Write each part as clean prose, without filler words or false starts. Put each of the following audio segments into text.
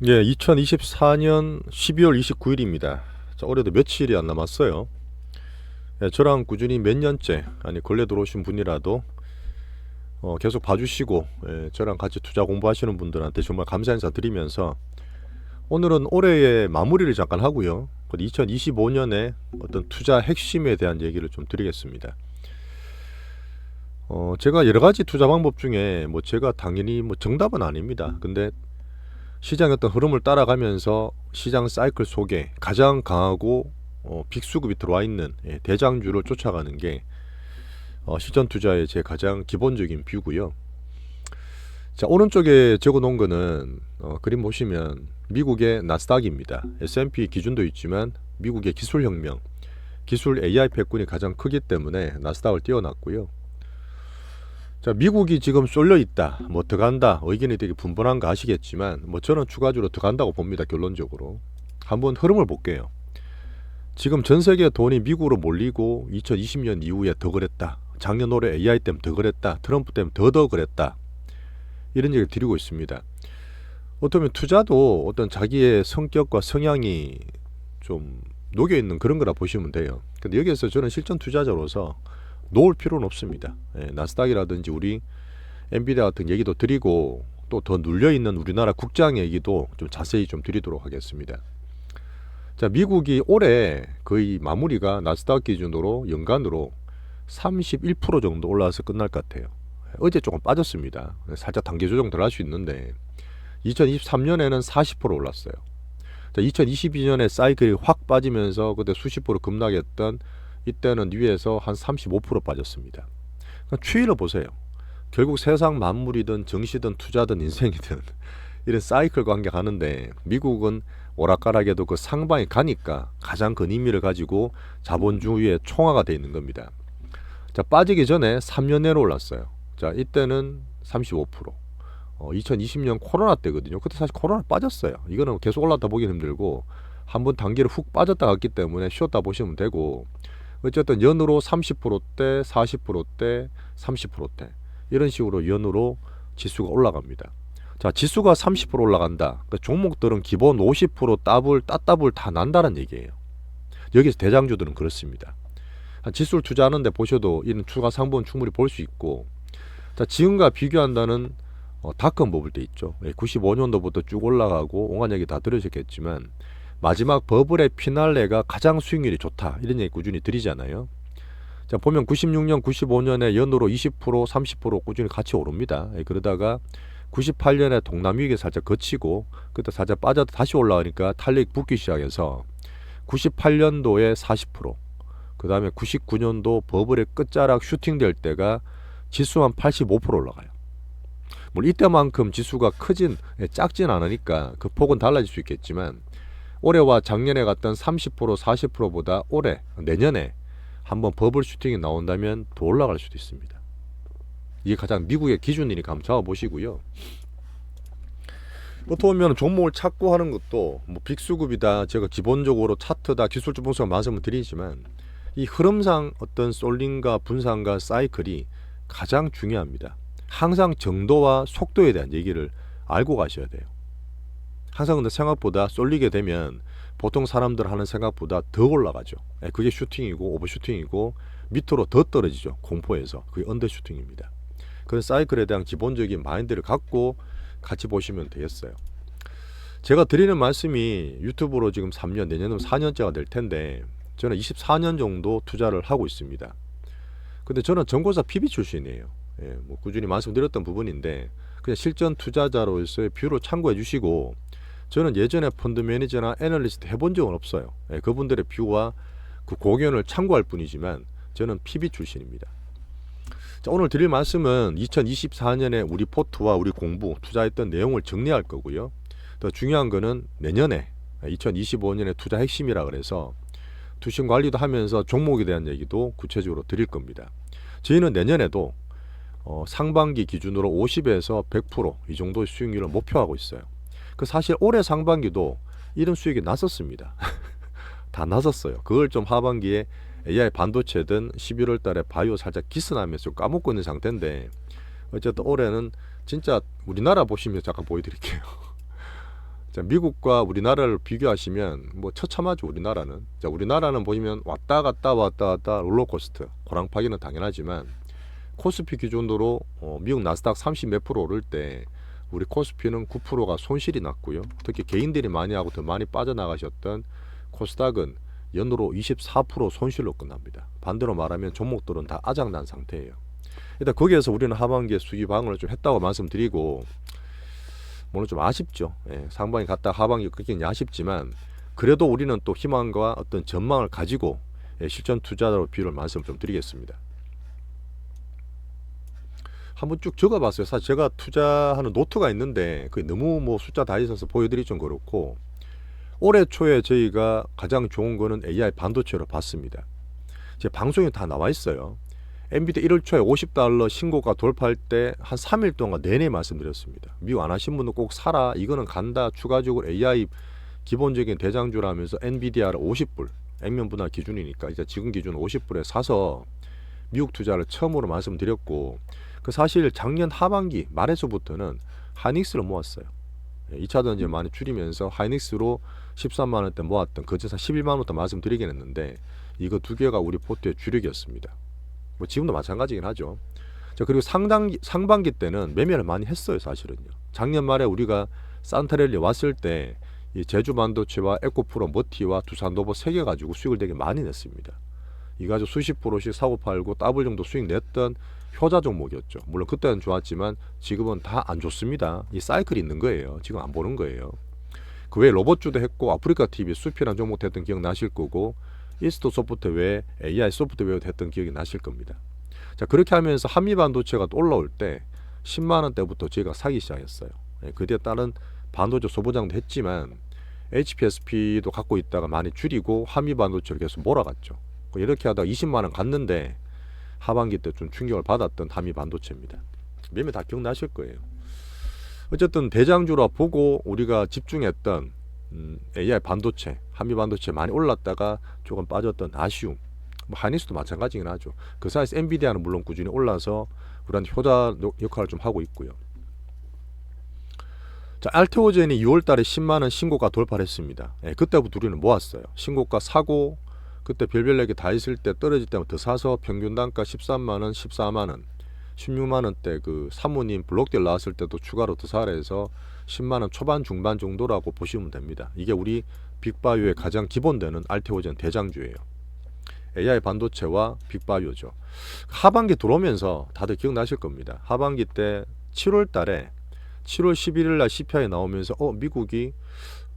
예, 2024년 12월 29일입니다. 자, 올해도 며칠이 안 남았어요. 예, 저랑 꾸준히 몇 년째, 아니 근래 들어오신 분이라도 계속 봐주시고, 저랑 같이 투자 공부하시는 분들한테 정말 감사 인사 드리면서 오늘은 올해의 마무리를 잠깐 하고요. 2025년에 어떤 투자 핵심에 대한 얘기를 좀 드리겠습니다. 제가 여러 가지 투자 방법 중에 제가 당연히 정답은 아닙니다. 근데 시장의 어떤 흐름을 따라가면서 시장 사이클 속에 가장 강하고 빅수급이 들어와 있는 대장주를 쫓아가는 게 실전 투자의 제 가장 기본적인 뷰고요. 자, 오른쪽에 적어 놓은 거는 그림 보시면 미국의 나스닥입니다. S&P 기준도 있지만 미국의 기술혁명, 기술 AI 패권이 가장 크기 때문에 나스닥을 띄워놨고요. 자, 미국이 지금 쏠려 있다, 더 간다, 의견이 되게 분분한 거 아시겠지만 저는 추가적으로 더 간다고 봅니다. 결론적으로 한번 흐름을 볼게요. 지금 전 세계 돈이 미국으로 몰리고 2020년 이후에 더 그랬다, 작년 올해 AI 때문에 더 그랬다, 트럼프 때문에 더 그랬다, 이런 얘기를 드리고 있습니다. 어쩌면 투자도 어떤 자기의 성격과 성향이 좀 녹여있는 그런 거라 보시면 돼요. 근데 여기에서 저는 실전 투자자로서 놓을 필요는 없습니다. 나스닥이라든지 우리 엔비디아 같은 얘기도 드리고 또 더 눌려있는 우리나라 국장 얘기도 좀 자세히 좀 드리도록 하겠습니다. 자, 미국이 올해 거의 마무리가 나스닥 기준으로 연간으로 31% 정도 올라와서 끝날 것 같아요. 어제 조금 빠졌습니다. 살짝 단계 조정 덜 할 수 있는데 2023년에는 40% 올랐어요. 자, 2022년에 사이클이 확 빠지면서 그때 수십 프로 급락했던 이때는 위에서 한 35% 빠졌습니다. 그러니까 추이를 보세요. 결국 세상 만물이든 정시든 투자든 인생이든 이런 사이클 관계 가는데 미국은 오락가락에도 그 상방에 가니까 가장 큰 의미를 가지고 자본주의의 총화가 되어 있는 겁니다. 자, 빠지기 전에 3년 내로 올랐어요. 자, 이때는 35%. 2020년 코로나 때거든요. 그때 사실 코로나 빠졌어요. 이거는 계속 올랐다 보기 힘들고 한번 단계를 훅 빠졌다 갔기 때문에 쉬었다 보시면 되고, 어쨌든 연으로 30%대, 40%대, 30%대 이런 식으로 연으로 지수가 올라갑니다. 자, 지수가 30% 올라간다. 그러니까 종목들은 기본 50% 따따블 다 난다는 얘기예요. 여기서 대장주들은 그렇습니다. 지수를 투자하는데 보셔도 이런 추가 상분 충분히 볼 수 있고, 자, 지금과 비교한다는 닷컴 버블 때 있죠. 95년도부터 쭉 올라가고 온갖 얘기 다 들으셨겠지만 마지막 버블의 피날레가 가장 수익률이 좋다, 이런 얘기 꾸준히 드리잖아요. 자, 보면 96년, 95년에 연으로 20%, 30% 꾸준히 같이 오릅니다. 그러다가 98년에 동남위기 살짝 거치고 그때 살짝 빠져도 다시 올라가니까 탄력 붙기 시작해서 98년도에 40%, 그 다음에 99년도 버블의 끝자락 슈팅될 때가 지수만 85% 올라가요. 물론 이때만큼 지수가 작진 않으니까 그 폭은 달라질 수 있겠지만 올해와 작년에 갔던 30%, 40%보다 올해, 내년에 한번 버블 슈팅이 나온다면 더 올라갈 수도 있습니다. 이게 가장 미국의 기준이니까 한번 잡아보시고요. 어떻게 보면 종목을 찾고 하는 것도 빅수급이다, 제가 기본적으로 차트다, 기술적 분석을 말씀을 드리지만 이 흐름상 어떤 쏠림과 분산과 사이클이 가장 중요합니다. 항상 정도와 속도에 대한 얘기를 알고 가셔야 돼요. 항상 근데 생각보다 쏠리게 되면 보통 사람들 하는 생각보다 더 올라가죠. 그게 슈팅이고 오버슈팅이고 밑으로 더 떨어지죠. 공포에서. 그게 언더슈팅입니다. 그런 사이클에 대한 기본적인 마인드를 갖고 같이 보시면 되겠어요. 제가 드리는 말씀이 유튜브로 지금 3년, 내년은 4년째가 될 텐데 저는 24년 정도 투자를 하고 있습니다. 근데 저는 전공사 PB 출신이에요. 꾸준히 말씀드렸던 부분인데 그냥 실전 투자자로서의 뷰를 참고해 주시고, 저는 예전에 펀드 매니저나 애널리스트 해본 적은 없어요. 그분들의 뷰와 그 고견을 참고할 뿐이지만 저는 PB 출신입니다. 자, 오늘 드릴 말씀은 2024년에 우리 포트와 우리 공부, 투자했던 내용을 정리할 거고요. 더 중요한 거는 내년에 2025년의 투자 핵심이라 그래서 투신 관리도 하면서 종목에 대한 얘기도 구체적으로 드릴 겁니다. 저희는 내년에도 상반기 기준으로 50에서 100%이 정도의 수익률을 목표하고 있어요. 그 사실 올해 상반기도 이런 수익이 났었습니다. 다 났었어요. 그걸 좀 하반기에 AI 반도체든 11월 달에 바이오 살짝 기스나면서 까먹고 있는 상태인데, 어쨌든 올해는 진짜 우리나라 보시면 잠깐 보여드릴게요. 자, 미국과 우리나라를 비교하시면 뭐 처참하죠. 우리나라는. 자, 우리나라는 보시면 왔다 갔다 롤러코스터. 고랑파기는 당연하지만 코스피 기준으로 미국 나스닥 30 몇 프로 오를 때 우리 코스피는 9%가 손실이 났고요. 특히 개인들이 많이 하고 더 많이 빠져나가셨던 코스닥은 연으로 24% 손실로 끝납니다. 반대로 말하면 종목들은 다 아작난 상태예요. 일단 거기에서 우리는 하반기에 수기 방어를 좀 했다고 말씀드리고, 물론 좀 아쉽죠. 예, 상반기 갔다 하반기 끊기는 아쉽지만 그래도 우리는 또 희망과 어떤 전망을 가지고 실전 투자자로 비율을 말씀 좀 드리겠습니다. 한번 쭉 적어봤어요. 사실 제가 투자하는 노트가 있는데 그게 너무 뭐 숫자 다 있어서 보여드리기 좀 그렇고, 올해 초에 저희가 가장 좋은 거는 AI 반도체로 봤습니다. 제 방송에 다 나와 있어요. 엔비디아 1월 초에 $50 신고가 돌파할 때 한 3일 동안 내내 말씀드렸습니다. 미국 안 하신 분도 꼭 사라. 이거는 간다. 추가적으로 AI 기본적인 대장주라면서 엔비디아를 50불, 액면 분할 기준이니까 이제 지금 기준 50불에 사서 미국 투자를 처음으로 말씀드렸고, 그 사실 작년 하반기 말에서부터는 하이닉스를 모았어요. 2차 전지를 많이 줄이면서 하이닉스로 13만 원대 모았던 그제서 11만 원대 말씀드리긴 했는데, 이거 두 개가 우리 포트의 주력이었습니다. 뭐 지금도 마찬가지긴 하죠. 자, 그리고 상반기 때는 매매를 많이 했어요. 사실은요. 작년 말에 우리가 산타랠리 왔을 때 이 제주 반도체와 에코프로, 머티와 두산노버 3개 가지고 수익을 되게 많이 냈습니다. 이 가지고 수십 프로씩 사고 팔고 더블 정도 수익 냈던 효자 종목이었죠. 물론 그때는 좋았지만 지금은 다 안 좋습니다. 이 사이클이 있는 거예요. 지금 안 보는 거예요. 그 외에 로봇주도 했고, 아프리카 TV 수피라는 종목도 했던 기억 나실 거고, 이스트 소프트웨어, AI 소프트웨어도 했던 기억이 나실 겁니다. 자, 그렇게 하면서 한미 반도체가 또 올라올 때 10만 원대부터 저희가 사기 시작했어요. 그 뒤에 따른 반도체 소보장도 했지만 HPSP도 갖고 있다가 많이 줄이고 한미 반도체를 계속 몰아갔죠. 이렇게 하다가 20만 원 갔는데 하반기 때 좀 충격을 받았던 한미 반도체입니다. 매매 다 기억나실 거예요. 어쨌든 대장주라 보고 우리가 집중했던 AI 반도체, 한미 반도체 많이 올랐다가 조금 빠졌던 아쉬움. 뭐 하이닉스도 마찬가지긴 하죠. 그 사이에서 엔비디아는 물론 꾸준히 올라서 우리한테 효자 역할을 좀 하고 있고요. 자, 알테오젠이 6월 달에 10만 원 신고가 돌파를 했습니다. 그때부터 우리는 모았어요. 신고가 사고 그때 별별 얘기 다 있을 때 떨어질 때만 더 사서 평균 단가 13만 원, 14만 원, 16만 원대 그 사모님 블록딜 나왔을 때도 추가로 더 사라 해서 10만 원 초반 중반 정도라고 보시면 됩니다. 이게 우리 빅바이오의 가장 기본되는 알테오젠 대장주예요. AI 반도체와 빅바이오죠. 하반기 들어오면서 다들 기억나실 겁니다. 하반기 때 7월 달에 7월 11일 날 CPI 나오면서 미국이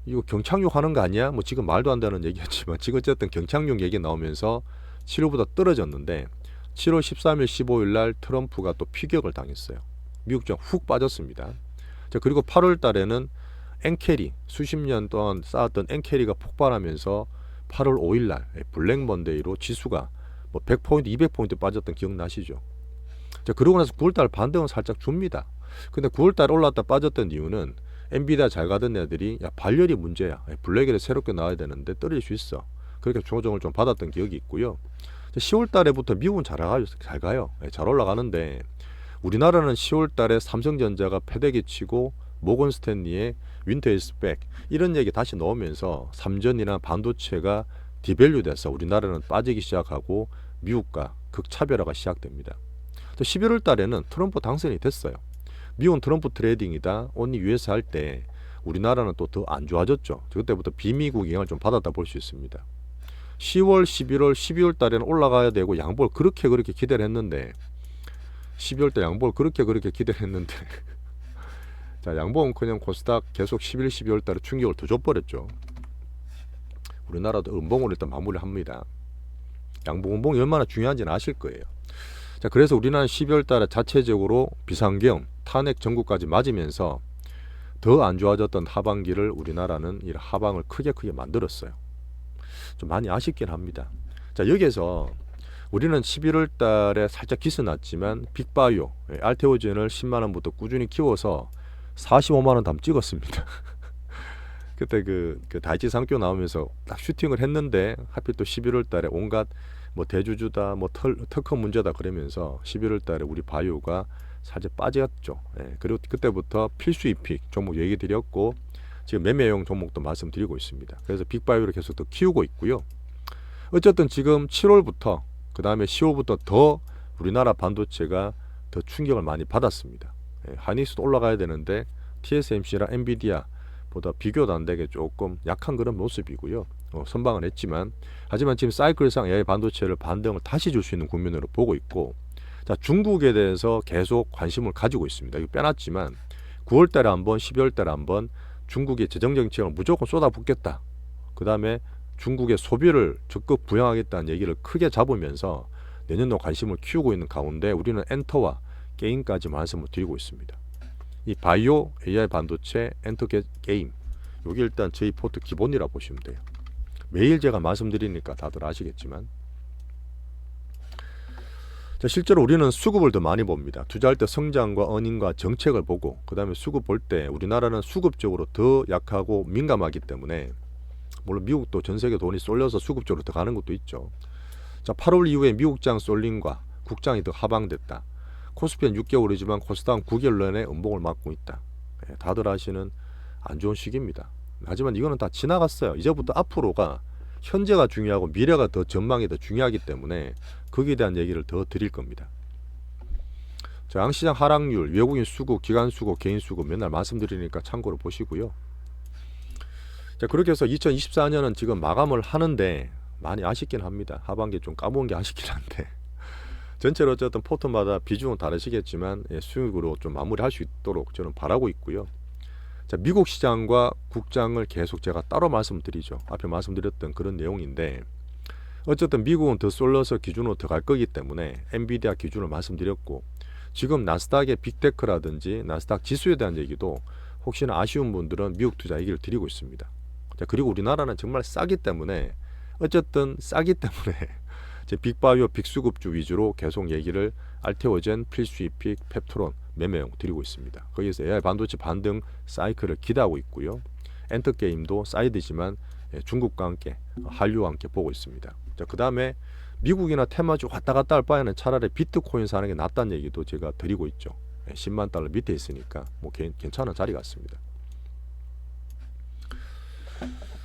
이거 경착륙 하는 거 아니야? 뭐 지금 말도 안 되는 얘기였지만 지금 어쨌든 경착륙 얘기 나오면서 7월보다 떨어졌는데 7월 13일 15일 날 트럼프가 또 피격을 당했어요. 미국 정 훅 빠졌습니다. 자, 그리고 8월 달에는 엔캐리, 수십 년 동안 쌓았던 엔캐리가 폭발하면서 8월 5일 날 블랙 먼데이로 지수가 뭐 100포인트, 200포인트 빠졌던 기억나시죠? 자, 그러고 나서 9월 달 반등은 살짝 줍니다. 근데 9월 달 올랐다 빠졌던 이유는 엔비디아 잘 가던 애들이 야 발열이 문제야. 블랙에 새롭게 나와야 되는데 떨어질 수 있어. 그렇게 조정을 좀 받았던 기억이 있고요. 10월 달에부터 미국은 잘 가요. 잘 올라가는데 우리나라는 10월 달에 삼성전자가 패대기 치고 모건 스탠리의 윈터 이즈 백 이런 얘기 다시 넣으면서 삼전이나 반도체가 디밸류 돼서 우리나라는 빠지기 시작하고 미국과 극차별화가 시작됩니다. 11월 달에는 트럼프 당선이 됐어요. 미국은 트럼프 트레이딩이다 온리 US 할 때 우리나라는 또 더 안 좋아졌죠. 그때부터 비미국 영향을 좀 받았다 볼 수 있습니다. 10월, 11월, 12월 달에는 올라가야 되고 양보를 그렇게 기대를 했는데 12월 달 양보를 그렇게 기대를 했는데 자, 양봉은 그냥 코스닥 계속 11, 12월 달에 충격을 더 줘버렸죠. 우리나라도 음봉으로 일단 마무리를 합니다. 양봉, 음봉이 얼마나 중요한지는 아실 거예요. 자, 그래서 우리나라는 12월 달에 자체적으로 비상경, 탄핵 전국까지 맞으면서 더 안 좋아졌던 하반기를 우리나라는 이 하방을 크게 만들었어요. 좀 많이 아쉽긴 합니다. 자, 여기에서 우리는 11월 달에 살짝 기스났지만 빅바이오, 알테오젠을 10만 원부터 꾸준히 키워서 45만 원 담 찍었습니다. 그때 그 다이치 상교 나오면서 딱 슈팅을 했는데 하필 또 11월 달에 온갖 뭐 대주주다 뭐 특허 문제다 그러면서 11월 달에 우리 바이오가 살짝 빠졌죠. 그리고 그때부터 필수 이픽 종목 얘기 드렸고 지금 매매용 종목도 말씀드리고 있습니다. 그래서 빅바이오를 계속 더 키우고 있고요. 어쨌든 지금 7월부터 그 다음에 10월부터 더 우리나라 반도체가 더 충격을 많이 받았습니다. 하이닉스도 올라가야 되는데 TSMC랑 엔비디아보다 비교도 안 되게 조금 약한 그런 모습이고요. 선방은 했지만 하지만 지금 사이클상 AI 반도체를 반등을 다시 줄 수 있는 국면으로 보고 있고, 자, 중국에 대해서 계속 관심을 가지고 있습니다. 이거 빼놨지만 9월달에 한번 12월달에 한번 중국의 재정 정책을 무조건 쏟아붓겠다. 그 다음에 중국의 소비를 적극 부양하겠다는 얘기를 크게 잡으면서 내년도 관심을 키우고 있는 가운데 우리는 엔터와 게임까지 말씀을 드리고 있습니다. 이 바이오, AI 반도체, 엔터 게임, 여기 일단 저희 포트 기본이라 보시면 돼요. 매일 제가 말씀드리니까 다들 아시겠지만, 자, 실제로 우리는 수급을 더 많이 봅니다. 투자할 때 성장과 어닝과 정책을 보고 그 다음에 수급 볼 때 우리나라는 수급적으로 더 약하고 민감하기 때문에, 물론 미국도 전 세계 돈이 쏠려서 수급적으로 더 가는 것도 있죠. 자, 8월 이후에 미국장 쏠림과 국장이 더 하방됐다. 코스피는 6개월이지만 코스닥은 9개월 내내 음봉을 맞고 있다. 다들 아시는 안 좋은 시기입니다. 하지만 이거는 다 지나갔어요. 이제부터 앞으로가 현재가 중요하고 미래가 더 전망이 더 중요하기 때문에 거기에 대한 얘기를 더 드릴 겁니다. 자, 양시장 하락률, 외국인 수급, 기관 수급, 개인 수급 맨날 말씀드리니까 참고로 보시고요. 자, 그렇게 해서 2024년은 지금 마감을 하는데 많이 아쉽긴 합니다. 하반기 좀 까먹은 게 아쉽긴 한데 전체로 어쨌든 포트마다 비중은 다르시겠지만 수익으로 좀 마무리할 수 있도록 저는 바라고 있고요. 자, 미국 시장과 국장을 계속 제가 따로 말씀드리죠. 앞에 말씀드렸던 그런 내용인데, 어쨌든 미국은 더 쏠려서 기준으로 더 갈 거기 때문에 엔비디아 기준을 말씀드렸고, 지금 나스닥의 빅테크라든지 나스닥 지수에 대한 얘기도 혹시나 아쉬운 분들은 미국 투자 얘기를 드리고 있습니다. 자, 그리고 우리나라는 정말 싸기 때문에, 어쨌든 싸기 때문에 빅바이오, 빅수급주 위주로 계속 얘기를 알테오젠, 필수이픽, 펩트론 매매용 드리고 있습니다. 거기에서 AI 반도체 반등 사이클을 기대하고 있고요. 엔터게임도 사이드지만 중국과 함께 한류와 함께 보고 있습니다. 자, 그 다음에 미국이나 테마주 왔다 갔다 할 바에는 차라리 비트코인 사는 게 낫다는 얘기도 제가 드리고 있죠. 10만 달러 밑에 있으니까 뭐 괜찮은 자리 같습니다.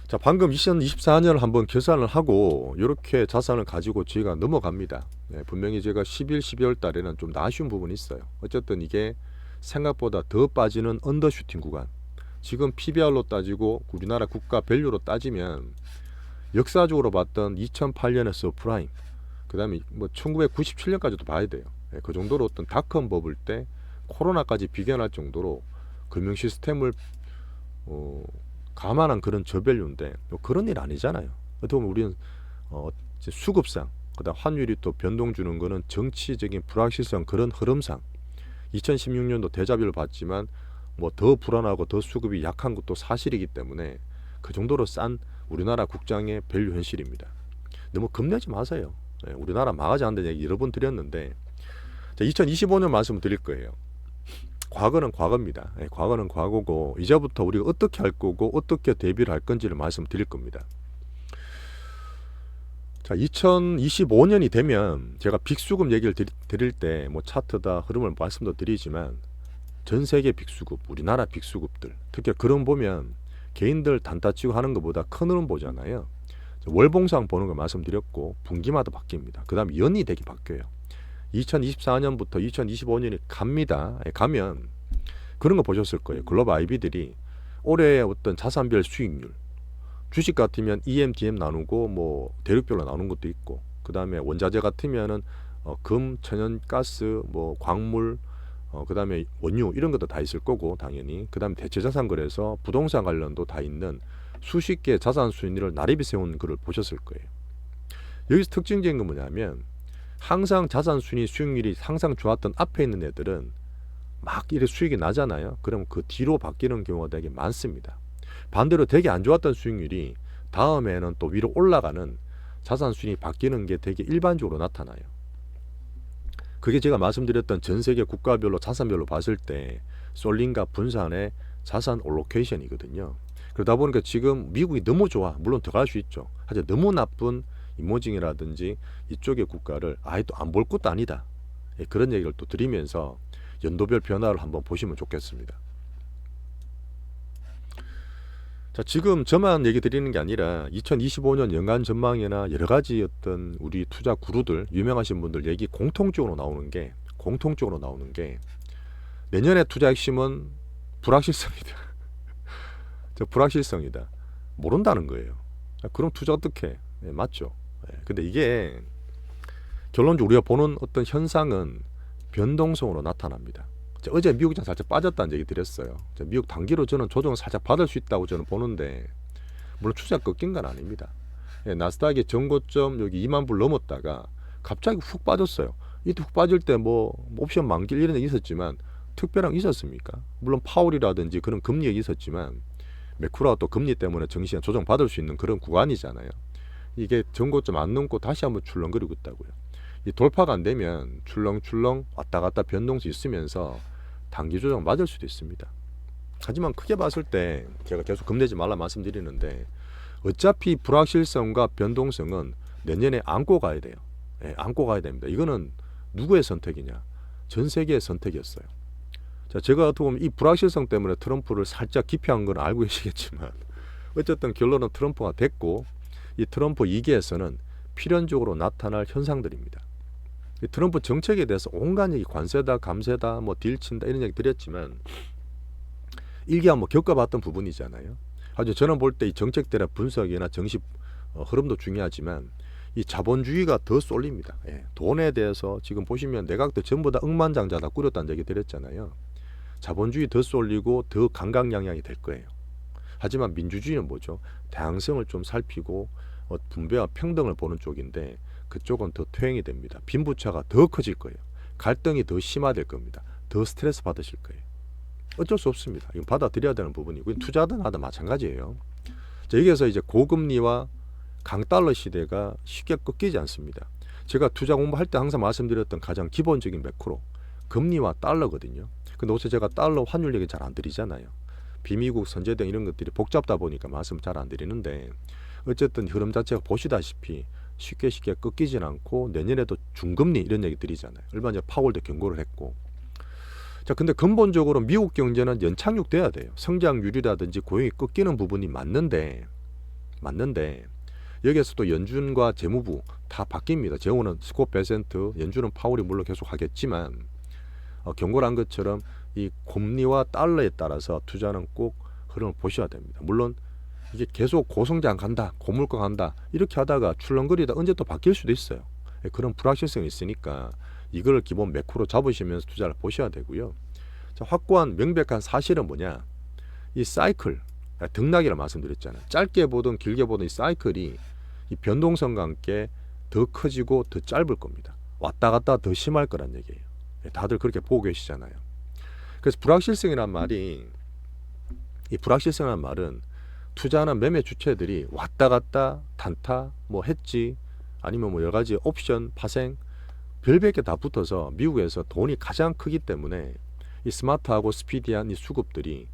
자, 방금 2024년을 한번 계산을 하고 이렇게 자산을 가지고 저희가 넘어갑니다. 분명히 제가 11, 12월 달에는 좀 아쉬운 부분이 있어요. 어쨌든 이게 생각보다 더 빠지는 언더슈팅 구간. 지금 PBR로 따지고 우리나라 국가 밸류로 따지면 역사적으로 봤던 2008년의 서프라임, 그 다음에 뭐 1997년까지도 봐야 돼요. 그 정도로 어떤 닷컴 버블 때 코로나까지 비견할 정도로 금융 시스템을 감안한 그런 저밸류인데 그런 일 아니잖아요. 어떻게 보면 우리는 수급상, 그다음 환율이 또 변동 주는 거는 정치적인 불확실성 그런 흐름상 2016년도 데자뷰를 봤지만 뭐 더 불안하고 더 수급이 약한 것도 사실이기 때문에 그 정도로 싼 우리나라 국장의 밸류 현실입니다. 너무 겁내지 마세요. 우리나라 망하지 않는다는 얘기 여러 번 드렸는데, 2025년 말씀을 드릴 거예요. 과거는 과거입니다. 과거는 과거고 이제부터 우리가 어떻게 할 거고 어떻게 대비를 할 건지를 말씀드릴 겁니다. 자, 2025년이 되면 제가 빅수급 얘기를 드릴 때 뭐 차트다 흐름을 말씀도 드리지만 전 세계 빅수급, 우리나라 빅수급들 특히 그런 보면 개인들 단타 치고 하는 것보다 큰 흐름 보잖아요. 월봉상 보는 걸 말씀드렸고 분기마다 바뀝니다. 그 다음 연이 되게 바뀌어요. 2024년부터 2025년이 갑니다. 가면 그런 거 보셨을 거예요. 글로벌 IB들이 올해의 어떤 자산별 수익률, 주식 같으면 EM, DM 나누고 뭐 대륙별로 나누는 것도 있고, 그 다음에 원자재 같으면은 금, 천연가스, 뭐 광물, 그 다음에 원유 이런 것도 다 있을 거고 당연히, 그 다음에 대체자산 거래소, 부동산 관련도 다 있는 수십 개의 자산 수익률을 나란히 세운 글을 보셨을 거예요. 여기서 특징적인 건 뭐냐면 항상 자산 순위 수익률이 항상 좋았던 앞에 있는 애들은 막 이렇게 수익이 나잖아요. 그럼 그 뒤로 바뀌는 경우가 되게 많습니다. 반대로 되게 안 좋았던 수익률이 다음에는 또 위로 올라가는 자산 순위 바뀌는 게 되게 일반적으로 나타나요. 그게 제가 말씀드렸던 전 세계 국가별로 자산별로 봤을 때 솔링과 분산의 자산 올로케이션이거든요. 그러다 보니까 지금 미국이 너무 좋아, 물론 더 갈 수 있죠. 하지만 너무 나쁜 이모징이라든지 이쪽의 국가를 아예 또 안 볼 것도 아니다. 그런 얘기를 또 드리면서 연도별 변화를 한번 보시면 좋겠습니다. 자, 지금 저만 얘기 드리는 게 아니라 2025년 연간 전망이나 여러 가지 어떤 우리 투자 구루들, 유명하신 분들 얘기 공통적으로 나오는 게 내년의 투자 핵심은 불확실성이다. 저 불확실성이다. 모른다는 거예요. 그럼 투자 어떻게 해? 네, 맞죠. 근데 이게 결론적으로 우리가 보는 어떤 현상은 변동성으로 나타납니다. 어제 미국장 살짝 빠졌다는 얘기 드렸어요. 미국 단기로 저는 조정을 살짝 받을 수 있다고 저는 보는데, 물론 추세가 꺾인 건 아닙니다. 나스닥이 전고점 여기 2만 불 넘었다가 갑자기 훅 빠졌어요. 이때 훅 빠질 때 뭐 옵션 만길 이런 게 있었지만 특별한 게 있었습니까? 물론 파월이라든지 그런 금리가 있었지만 매크로가 또 금리 때문에 정시간 조정 받을 수 있는 그런 구간이잖아요. 이게 전고점 안 넘고 다시 한번 출렁거리고 있다고요. 이 돌파가 안 되면 출렁출렁 왔다 갔다 변동수 있으면서 단기 조정 맞을 수도 있습니다. 하지만 크게 봤을 때 제가 계속 겁내지 말라 말씀드리는데, 어차피 불확실성과 변동성은 내년에 안고 가야 돼요. 안고 가야 됩니다. 이거는 누구의 선택이냐? 전 세계의 선택이었어요. 자, 제가 어떻게 보면 이 불확실성 때문에 트럼프를 살짝 기피한 건 알고 계시겠지만 어쨌든 결론은 트럼프가 됐고, 이 트럼프 2기에서는 필연적으로 나타날 현상들입니다. 이 트럼프 정책에 대해서 온갖 얘기, 관세다, 감세다, 뭐 딜친다 이런 얘기 드렸지만 1기가 뭐 겪어봤던 부분이잖아요. 아주 저는 볼 때 이 정책들의 분석이나 정식 흐름도 중요하지만 이 자본주의가 더 쏠립니다. 돈에 대해서 지금 보시면 내각들 전부 다 억만장자 다 꾸렸다는 얘기 드렸잖아요. 자본주의 더 쏠리고 더 강강양양이 될 거예요. 하지만 민주주의는 뭐죠? 다양성을 좀 살피고 분배와 평등을 보는 쪽인데, 그쪽은 더 퇴행이 됩니다. 빈부차가 더 커질 거예요. 갈등이 더 심화될 겁니다. 더 스트레스 받으실 거예요. 어쩔 수 없습니다. 이건 받아들여야 되는 부분이고, 투자든 하든 마찬가지예요. 자, 여기에서 이제 고금리와 강달러 시대가 쉽게 꺾이지 않습니다. 제가 투자 공부할 때 항상 말씀드렸던 가장 기본적인 매크로, 금리와 달러거든요. 근데 어제 제가 달러 환율 얘기 잘 안 드리잖아요. 비미국 선제등 이런 것들이 복잡다 보니까 말씀 잘 안 드리는데, 어쨌든 흐름 자체가 보시다시피 쉽게 꺾이진 않고 내년에도 중금리 이런 얘기 드리잖아요. 얼마 전에 파월도 경고를 했고. 자, 근데 근본적으로 미국 경제는 연착륙 돼야 돼요. 성장률이라든지 고용이 꺾이는 부분이 맞는데 여기에서 또 연준과 재무부 다 바뀝니다. 재무는 스콧 베센트, 연준은 파월이 물론 계속 하겠지만 경고를 한 것처럼 이 금리와 달러에 따라서 투자는 꼭 흐름을 보셔야 됩니다. 물론 이게 계속 고성장 간다, 고물가 간다 이렇게 하다가 출렁거리다 언제 또 바뀔 수도 있어요. 그런 불확실성이 있으니까 이걸 기본 매크로 잡으시면서 투자를 보셔야 되고요. 자, 확고한 명백한 사실은 뭐냐? 이 사이클, 등락이라 말씀드렸잖아요. 짧게 보든 길게 보든 이 사이클이 이 변동성과 함께 더 커지고 더 짧을 겁니다. 왔다 갔다 더 심할 거란 얘기예요. 다들 그렇게 보고 계시잖아요. 그래서 불확실성이란 말은 투자하는 매매 주체들이 왔다 갔다 단타, 뭐 했지, 아니면 뭐 여러 가지 옵션, 파생, 별별 게 다 붙어서 미국에서 돈이 가장 크기 때문에 이 스마트하고 스피디한 이 수급들이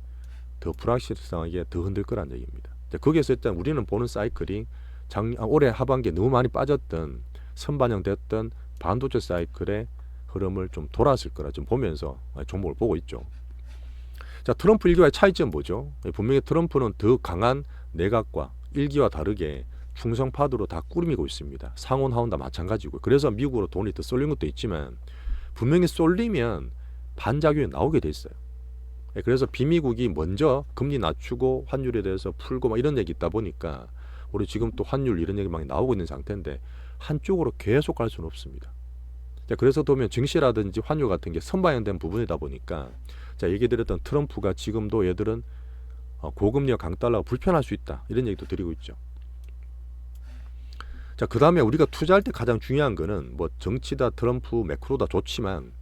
더 불확실성하게 더 흔들 거란 얘기입니다. 거기에서 일단 우리는 보는 사이클이 올해 하반기에 너무 많이 빠졌던 선반영됐던 반도체 사이클의 흐름을 좀 돌았을 거라 좀 보면서 종목을 보고 있죠. 자, 트럼프 1기와의 차이점 뭐죠? 분명히 트럼프는 더 강한 내각과 1기와 다르게 충성파도로 다 꾸미고 있습니다. 상원 하원 다 마찬가지고. 그래서 미국으로 돈이 더 쏠린 것도 있지만 분명히 쏠리면 반작용이 나오게 돼 있어요. 그래서 비미국이 먼저 금리 낮추고 환율에 대해서 풀고 막 이런 얘기 있다 보니까 우리 지금 또 환율 이런 얘기 막 나오고 있는 상태인데 한쪽으로 계속 갈 수는 없습니다. 자, 그래서 보면 증시라든지 환율 같은 게 선반영된 부분이다 보니까 자, 얘기 드렸던 트럼프가 지금도 얘들은 고금리와 강달러가 불편할 수 있다 이런 얘기도 드리고 있죠. 자, 그 다음에 우리가 투자할 때 가장 중요한 거는 뭐 정치다 트럼프 매크로다 좋지만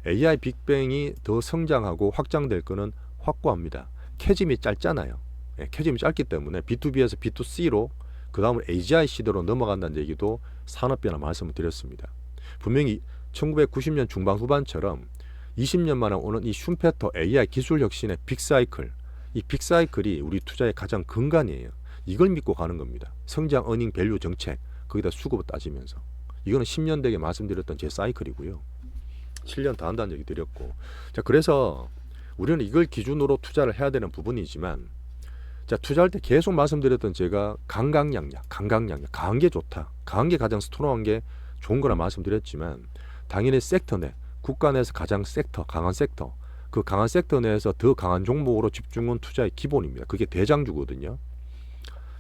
AI 빅뱅이 더 성장하고 확장될 거는 확고합니다. 캐즘이 짧잖아요. 캐즘이 짧기 때문에 B2B에서 B2C로 그 다음으로 AGI 시대로 넘어간다는 얘기도 산업변화 말씀을 드렸습니다. 분명히 1990년 중반 후반처럼 20년 만에 오는 이 슈페터 AI 기술 혁신의 빅사이클, 이 빅사이클이 우리 투자의 가장 근간이에요. 이걸 믿고 가는 겁니다. 성장, 어닝, 밸류 정책, 거기다 수급을 따지면서. 이거는 10년 되게 말씀드렸던 제 사이클이고요. 7년 다 한다는 얘기 드렸고. 자, 그래서 우리는 이걸 기준으로 투자를 해야 되는 부분이지만 자, 투자할 때 계속 말씀드렸던 제가 강강약약, 강한 게 좋다. 강한 게 가장 스트롱한 게 좋은 거라 말씀드렸지만 당연히 섹터 내, 국가 내에서 가장 강한 섹터, 그 강한 섹터 내에서 더 강한 종목으로 집중은 투자의 기본입니다. 그게 대장주거든요.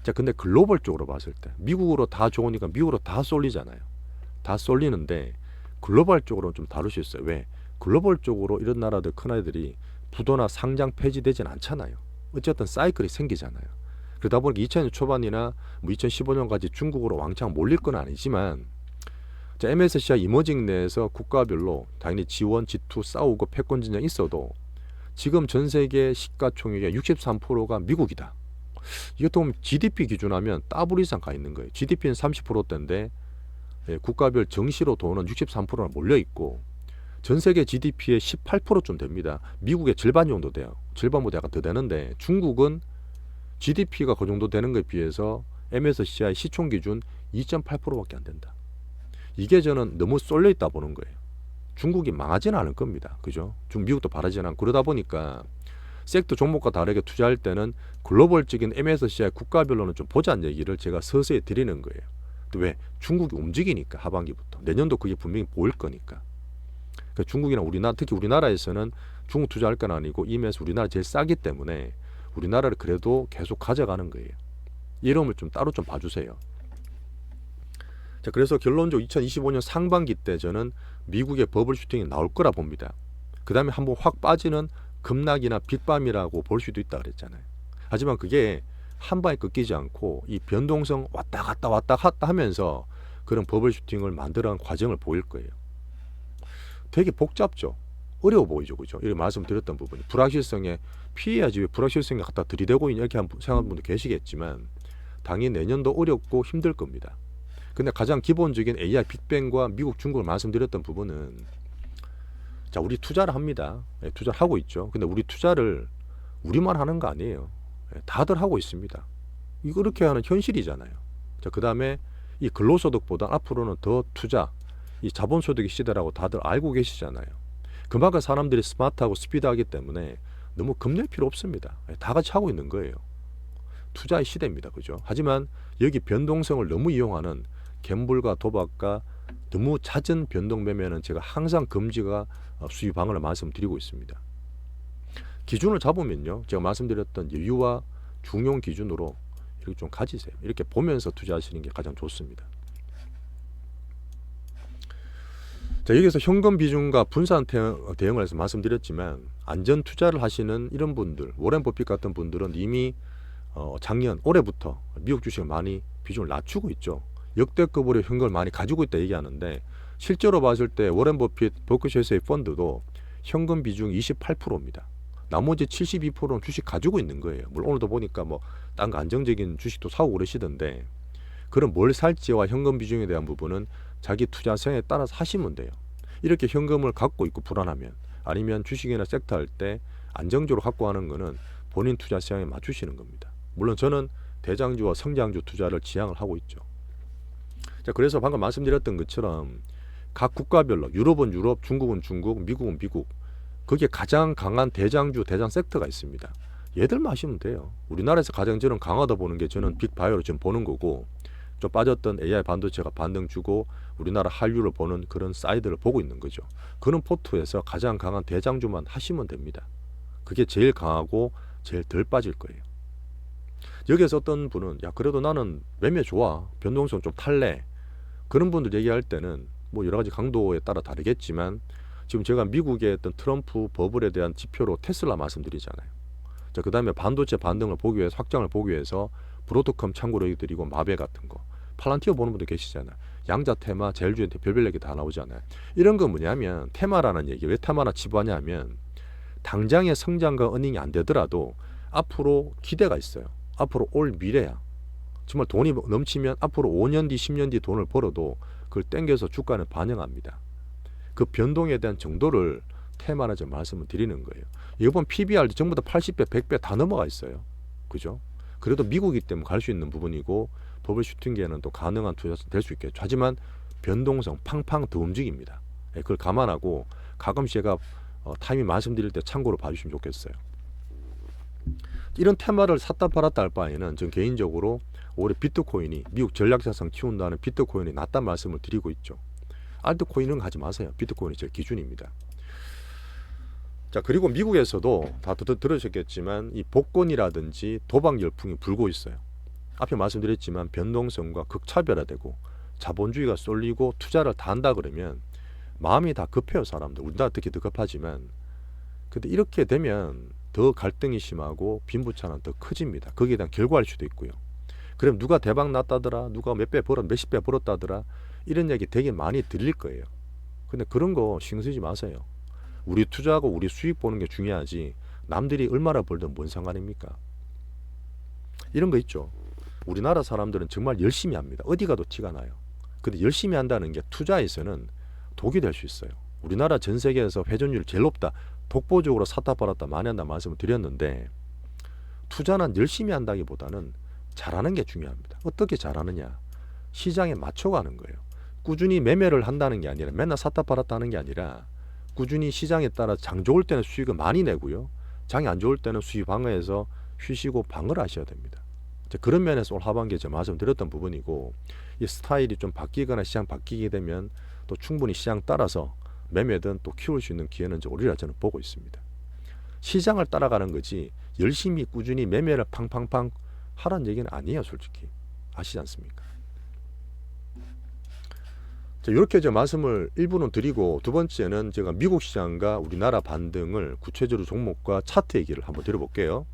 자, 근데 글로벌 쪽으로 봤을 때 미국으로 다 좋으니까 미국으로 다 쏠리잖아요. 다 쏠리는데 글로벌 쪽으로는 좀 다를 수 있어요. 왜? 글로벌 쪽으로 이런 나라들 큰 애들이 부도나 상장 폐지되진 않잖아요. 어쨌든 사이클이 생기잖아요. 그러다 보니까 2000년 초반이나 뭐 2015년까지 중국으로 왕창 몰릴 건 아니지만 자, MSCI 이머징 내에서 국가별로 당연히 G1, G2 싸우고 패권 진영 있어도 지금 전 세계 시가총액의 63%가 미국이다. 이것도 보면 GDP 기준하면 더블 이상 가 있는 거예요. GDP는 30%대인데 국가별 정시로 돈은 63%나 몰려 있고 전 세계 GDP의 18%쯤 됩니다. 미국의 절반 정도 돼요. 절반보다 약간 더 되는데 중국은 GDP가 그 정도 되는 것에 비해서 MSCI 시총 기준 2.8%밖에 안 된다. 이게 저는 너무 쏠려 있다 보는 거예요. 중국이 망하지는 않을 겁니다. 그죠? 미국도 바라지는 않고 그러다 보니까 섹터 종목과 다르게 투자할 때는 글로벌적인 MSCI 국가별로는 좀 보자는 얘기를 제가 서서히 드리는 거예요. 왜? 중국이 움직이니까 하반기부터. 내년도 그게 분명히 보일 거니까. 그러니까 중국이나 우리나라, 특히 우리나라에서는 중국 투자할 건 아니고 이면서 우리나라 제일 싸기 때문에 우리나라를 그래도 계속 가져가는 거예요. 이름을 좀 따로 좀 봐주세요. 자, 그래서 결론적으로 2025년 상반기 때 저는 미국의 버블 슈팅이 나올 거라 봅니다. 그 다음에 한번 확 빠지는 급락이나 빅밤이라고 볼 수도 있다 그랬잖아요. 하지만 그게 한 방에 끊기지 않고 이 변동성 왔다 갔다 하면서 그런 버블 슈팅을 만들어간 과정을 보일 거예요. 되게 복잡죠. 어려워 보이죠. 그죠? 이렇게 말씀드렸던 부분이 불확실성에 피해야지 왜 불확실성에 갖다 들이대고 이렇게 생각하는 분도 계시겠지만 당연히 내년도 어렵고 힘들 겁니다. 근데 가장 기본적인 AI 빅뱅과 미국 중국을 말씀드렸던 부분은 자, 우리 투자를 합니다. 투자를 하고 있죠. 근데 우리 투자를 우리만 하는 거 아니에요. 다들 하고 있습니다. 이렇게 하는 현실이잖아요. 자, 그 다음에 이 근로소득보다 앞으로는 더 투자, 이 자본소득의 시대라고 다들 알고 계시잖아요. 그만큼 사람들이 스마트하고 스피드하기 때문에 너무 겁낼 필요 없습니다. 다 같이 하고 있는 거예요. 투자의 시대입니다. 그죠? 하지만 여기 변동성을 너무 이용하는 갬블과 도박과 너무 잦은 변동 매매는 제가 항상 금지가 수위 방어를 말씀드리고 있습니다. 기준을 잡으면요, 제가 말씀드렸던 여유와 중용 기준으로 이렇게 좀 가지세요. 이렇게 보면서 투자하시는 게 가장 좋습니다. 자, 여기서 현금 비중과 분산 대응을 해서 말씀드렸지만 안전 투자를 하시는 이런 분들, 워렌 버핏 같은 분들은 이미 작년 올해부터 미국 주식을 많이 비중을 낮추고 있죠. 역대급으로 현금을 많이 가지고 있다 얘기하는데 실제로 봤을 때 워렌 버핏 버크셔의 펀드도 현금 비중이 28%입니다. 나머지 72%는 주식 가지고 있는 거예요. 물론 오늘도 보니까 뭐 딴 거 안정적인 주식도 사고 그러시던데 그럼 뭘 살지와 현금 비중에 대한 부분은 자기 투자 성향에 따라서 하시면 돼요. 이렇게 현금을 갖고 있고 불안하면 아니면 주식이나 섹터 할 때 안정적으로 갖고 하는 거는 본인 투자 성향에 맞추시는 겁니다. 물론 저는 대장주와 성장주 투자를 지향을 하고 있죠. 자, 그래서 방금 말씀드렸던 것처럼 각 국가별로 유럽은 유럽, 중국은 중국, 미국은 미국 거기에 가장 강한 대장주, 대장 섹터가 있습니다. 얘들만 하시면 돼요. 우리나라에서 가장 저는 강하다 보는 게 저는 빅바이오를 지금 보는 거고 좀 빠졌던 AI 반도체가 반등 주고 우리나라 한류를 보는 그런 사이드를 보고 있는 거죠. 그런 포트에서 가장 강한 대장주만 하시면 됩니다. 그게 제일 강하고 제일 덜 빠질 거예요. 여기에서 어떤 분은 야 그래도 나는 매매 좋아, 변동성 좀 탈래, 그런 분들 얘기할 때는 뭐 여러 가지 강도에 따라 다르겠지만 지금 제가 미국의 어떤 트럼프 버블에 대한 지표로 테슬라 말씀드리잖아요. 자, 그 다음에 반도체 반등을 보기 위해서 확장을 보기 위해서 브로드컴 참고로 드리고 마베 같은 거 팔란티어 보는 분들 계시잖아요. 양자 테마, 제일주한테 별별 얘기 다 나오잖아요. 이런 건 뭐냐면 테마라는 얘기, 왜 테마나 치부하냐 하면 당장의 성장과 어닝이 안 되더라도 앞으로 기대가 있어요. 앞으로 올 미래야. 정말 돈이 넘치면 앞으로 5년 뒤 10년 뒤 돈을 벌어도 그걸 땡겨서 주가는 반영합니다. 그 변동에 대한 정도를 테마나 좀 말씀을 드리는 거예요. 이번 PBR도 전부 다 80배, 100배 다 넘어가 있어요. 그죠? 그래도 미국이기 때문에 갈 수 있는 부분이고 버블 슈팅기에는 또 가능한 투자 될 수 있겠죠. 하지만 변동성 팡팡 더 움직입니다. 그걸 감안하고 가끔씩 제가 타이밍 말씀드릴 때 참고로 봐주시면 좋겠어요. 이런 테마를 샀다 팔았다 할 바에는 전 개인적으로 올해 비트코인이 미국 전략자산 키운다는 비트코인이 낫다는 말씀을 드리고 있죠. 알트코인은 하지 마세요. 비트코인이 제일 기준입니다. 자, 그리고 미국에서도 다 들으셨겠지만 이 복권이라든지 도박 열풍이 불고 있어요. 앞에 말씀드렸지만 변동성과 극차별화되고 자본주의가 쏠리고 투자를 다 한다 그러면 마음이 다 급해요. 사람들. 우리나라 특히 더 급하지만, 근데 이렇게 되면 더 갈등이 심하고 빈부차는 더 커집니다. 거기에 대한 결과일 수도 있고요. 그럼 누가 대박 났다더라, 누가 몇십 배 벌었다더라, 이런 얘기 되게 많이 들릴 거예요. 근데 그런 거 신경 쓰지 마세요. 우리 투자하고 우리 수익 보는 게 중요하지 남들이 얼마나 벌든 뭔 상관입니까? 이런 거 있죠. 우리나라 사람들은 정말 열심히 합니다. 어디 가도 티가 나요. 근데 열심히 한다는 게 투자에서는 독이 될 수 있어요. 우리나라 전 세계에서 회전율 제일 높다, 독보적으로 샀다 팔았다 많이 한다 말씀을 드렸는데, 투자는 열심히 한다기보다는 잘하는 게 중요합니다. 어떻게 잘하느냐? 시장에 맞춰가는 거예요. 꾸준히 매매를 한다는 게 아니라 맨날 샀다 팔았다 하는 게 아니라 꾸준히 시장에 따라 장 좋을 때는 수익을 많이 내고요. 장이 안 좋을 때는 수익 방어해서 쉬시고 방어를 하셔야 됩니다. 그런 면에서 올 하반기에 제가 말씀드렸던 부분이고, 이 스타일이 좀 바뀌거나 시장 바뀌게 되면 또 충분히 시장 따라서 매매든 또 키울 수 있는 기회는 오리라 저는 보고 있습니다. 시장을 따라가는 거지 열심히 꾸준히 매매를 팡팡팡 하라는 얘기는 아니에요. 솔직히 아시지 않습니까? 자, 이렇게 제가 말씀을 일부는 드리고, 두 번째는 제가 미국 시장과 우리나라 반등을 구체적으로 종목과 차트 얘기를 한번 드려볼게요.